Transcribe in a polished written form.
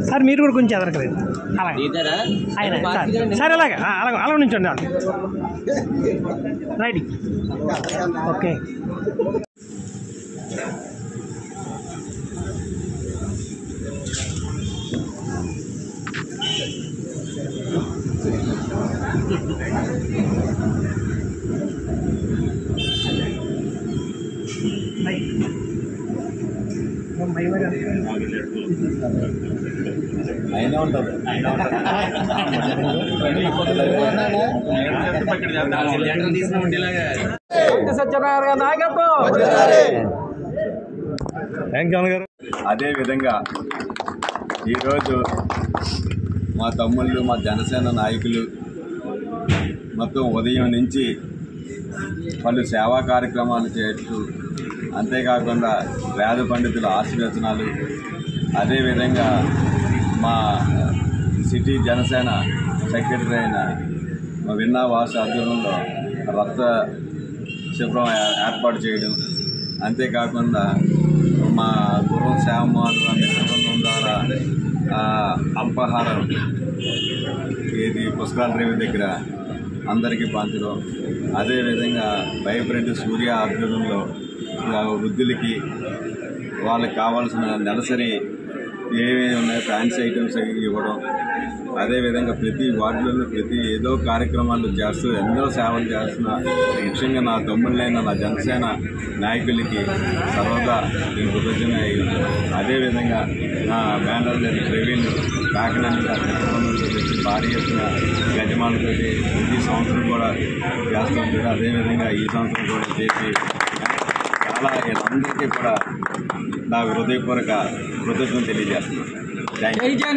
Sir మీరు కూడా కొంచెం ఎదరకలేదు అలాగే సార్ అలాగే అలా నుంచండి రైట్ ఓకే అయినా ఉంటుంది అదేవిధంగా ఈరోజు మా తమ్ముళ్ళు మా జనసేన నాయకులు మొత్తం ఉదయం నుంచి పలు సేవా కార్యక్రమాలు చేస్తూ అంతేకాకుండా వేద పండితుల ఆశీర్వచనాలు అదేవిధంగా మా సిటీ జనసేన సెక్రటరీ అయిన విన్నా వాసు ఆధ్వర్యంలో రక్త శిబిరం ఏర్పాటు చేయడం అంతేకాకుండా మా గుర్రం శ్యామోహన్ అనే కుటుంబం ద్వారా అల్పాహారం ఇది పుస్తకాల రేవి దగ్గర అందరికీ పంచడం అదేవిధంగా వైబ్రెంట్ సూర్య ఆధ్వర్యంలో వృద్ధులకి వాళ్ళకి కావాల్సిన నెలసరి ఏమేమి ఉన్నాయో ఫ్యాన్సీ ఐటమ్స్ ఇవ్వడం అదేవిధంగా ప్రతి వార్డులలో ప్రతి ఏదో కార్యక్రమాలు చేస్తూ ఎంతో సేవలు చేస్తున్న ముఖ్యంగా నా తమ్ముళ్ళైన నా జనసేన నాయకులకి సర్వదా నేను కృతజ్ఞత అయ్యి అదేవిధంగా నా బ్యానర్ ప్రవీణ్ కాకినాడ భారీ ఎత్తున యజమానులతో ఈ సంవత్సరం కూడా చేస్తుంటారు అదేవిధంగా ఈ సంవత్సరం కూడా చేసి చాలా అందరికీ కూడా నా హృదయపూర్వక కృతజ్ఞతలు తెలియజేస్తున్నాను. Thank you.